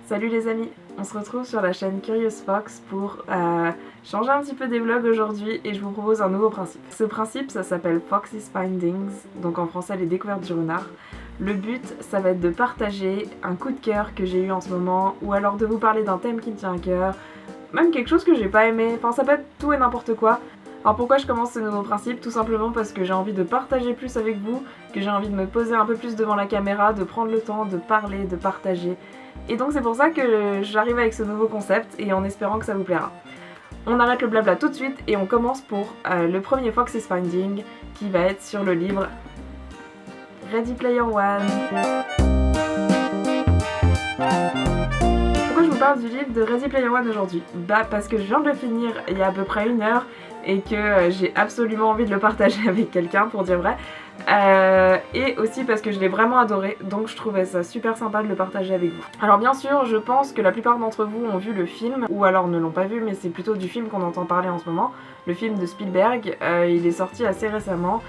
Salut les amis, on se retrouve sur la chaîne Curious Fox pour changer un petit peu des vlogs aujourd'hui et je vous propose un nouveau principe. Ce principe, ça s'appelle Fox's Findings, donc en français les découvertes du renard. Le but, ça va être de partager un coup de cœur que j'ai eu en ce moment ou alors de vous parler d'un thème qui me tient à cœur, même quelque chose que j'ai pas aimé, enfin ça peut être tout et n'importe quoi. Alors pourquoi je commence ce nouveau principe? Tout simplement parce que j'ai envie de partager plus avec vous, que j'ai envie de me poser un peu plus devant la caméra, de prendre le temps de parler, de partager. Et donc c'est pour ça que j'arrive avec ce nouveau concept et en espérant que ça vous plaira. On arrête le blabla tout de suite et on commence pour le premier Fox's Finding qui va être sur le livre Ready Player One. Pourquoi je vous parle du livre de Ready Player One aujourd'hui? Bah parce que je viens de le finir il y a à peu près 1 heure et que j'ai absolument envie de le partager avec quelqu'un pour dire vrai. Et aussi parce que je l'ai vraiment adoré, donc je trouvais ça super sympa de le partager avec vous. Alors bien sûr, je pense que la plupart d'entre vous ont vu le film, ou alors ne l'ont pas vu, mais c'est plutôt du film qu'on entend parler en ce moment, le film de Spielberg. Il est sorti assez récemment,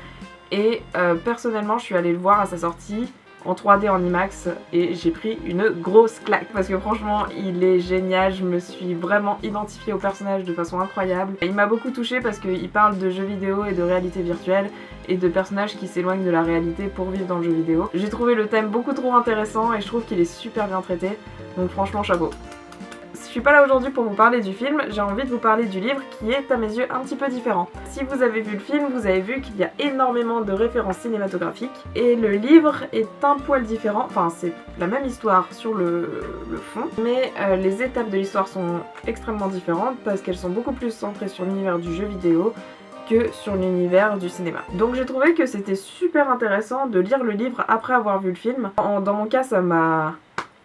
et personnellement je suis allée le voir à sa sortie, en 3D en IMAX et j'ai pris une grosse claque parce que franchement il est génial, je me suis vraiment identifiée au personnage de façon incroyable. Il m'a beaucoup touchée parce qu'il parle de jeux vidéo et de réalité virtuelle et de personnages qui s'éloignent de la réalité pour vivre dans le jeu vidéo. J'ai trouvé le thème beaucoup trop intéressant et je trouve qu'il est super bien traité, donc franchement chapeau. Je suis pas là aujourd'hui pour vous parler du film, j'ai envie de vous parler du livre qui est à mes yeux un petit peu différent. Si vous avez vu le film, vous avez vu qu'il y a énormément de références cinématographiques et le livre est un poil différent, enfin c'est la même histoire sur le fond, mais les étapes de l'histoire sont extrêmement différentes parce qu'elles sont beaucoup plus centrées sur l'univers du jeu vidéo que sur l'univers du cinéma. Donc j'ai trouvé que c'était super intéressant de lire le livre après avoir vu le film. Dans mon cas ça m'a...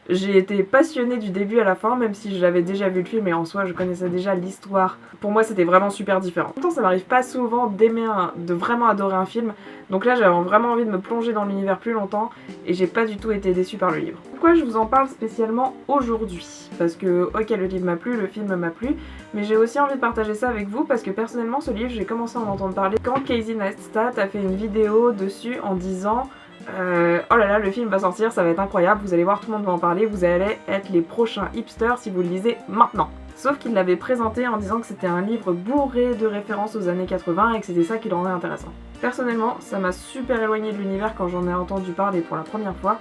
J'ai été passionnée du début à la fin, même si j'avais déjà vu le film et en soi je connaissais déjà l'histoire. Pour moi c'était vraiment super différent. Pourtant ça m'arrive pas souvent de vraiment adorer un film, donc là j'avais vraiment envie de me plonger dans l'univers plus longtemps et j'ai pas du tout été déçue par le livre. Pourquoi je vous en parle spécialement aujourd'hui? Parce que ok, le livre m'a plu, le film m'a plu, mais j'ai aussi envie de partager ça avec vous parce que personnellement ce livre j'ai commencé à en entendre parler quand Casey Neistat a fait une vidéo dessus en disant oh là là, le film va sortir, ça va être incroyable, vous allez voir, tout le monde va en parler, vous allez être les prochains hipsters si vous le lisez maintenant. Sauf qu'il l'avait présenté en disant que c'était un livre bourré de références aux années 80 et que c'était ça qui le rendait intéressant. Personnellement, ça m'a super éloigné de l'univers quand j'en ai entendu parler pour la première fois,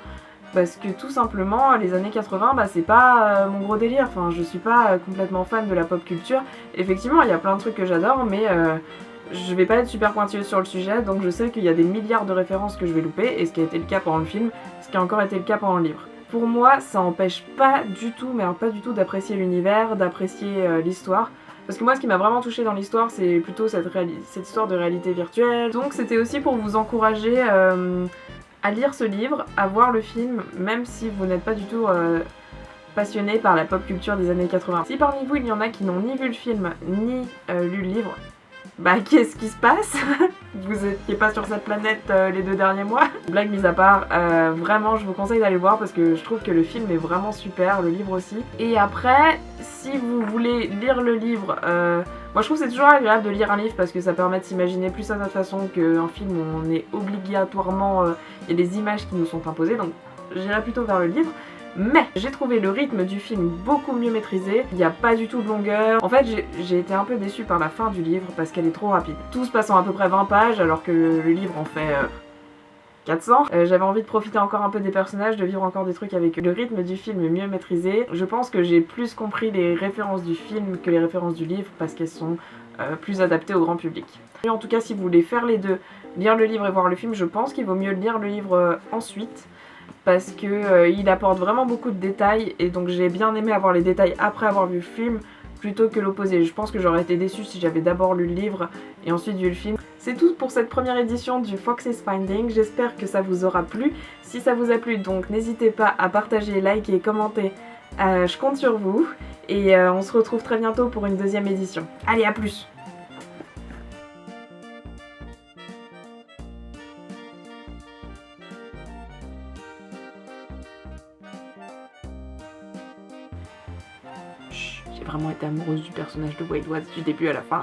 parce que tout simplement, les années 80, bah c'est pas mon gros délire, enfin je suis pas complètement fan de la pop culture. Effectivement, il y a plein de trucs que j'adore, mais je vais pas être super pointilleuse sur le sujet, donc je sais qu'il y a des milliards de références que je vais louper, et ce qui a été le cas pendant le film, ce qui a encore été le cas pendant le livre. Pour moi, ça empêche pas du tout, mais alors pas du tout d'apprécier l'univers, d'apprécier l'histoire. Parce que moi, ce qui m'a vraiment touchée dans l'histoire, c'est plutôt cette histoire de réalité virtuelle. Donc c'était aussi pour vous encourager à lire ce livre, à voir le film, même si vous n'êtes pas du tout passionné par la pop culture des années 80. Si parmi vous, il y en a qui n'ont ni vu le film, ni lu le livre, bah qu'est-ce qui se passe? Vous étiez pas sur cette planète les 2 derniers mois? Blague mise à part, vraiment je vous conseille d'aller le voir parce que je trouve que le film est vraiment super, le livre aussi. Et après, si vous voulez lire le livre, moi je trouve que c'est toujours agréable de lire un livre parce que ça permet de s'imaginer plus à notre façon qu'un film où on est obligatoirement... il y a des images qui nous sont imposées, donc j'irai plutôt vers le livre. Mais j'ai trouvé le rythme du film beaucoup mieux maîtrisé, il n'y a pas du tout de longueur. En fait j'ai été un peu déçue par la fin du livre parce qu'elle est trop rapide. Tout se passe en à peu près 20 pages alors que le livre en fait 400. J'avais envie de profiter encore un peu des personnages, de vivre encore des trucs avec eux. Le rythme du film est mieux maîtrisé. Je pense que j'ai plus compris les références du film que les références du livre parce qu'elles sont plus adaptées au grand public. Et en tout cas si vous voulez faire les deux, lire le livre et voir le film, je pense qu'il vaut mieux lire le livre ensuite. Parce que il apporte vraiment beaucoup de détails et donc j'ai bien aimé avoir les détails après avoir vu le film plutôt que l'opposé. Je pense que j'aurais été déçue si j'avais d'abord lu le livre et ensuite vu le film. C'est tout pour cette première édition du Fox's Finding, j'espère que ça vous aura plu. Si ça vous a plu, donc n'hésitez pas à partager, liker, commenter, je compte sur vous et on se retrouve très bientôt pour une deuxième édition. Allez, à plus! J'ai vraiment été amoureuse du personnage de Wade Watts du début à la fin.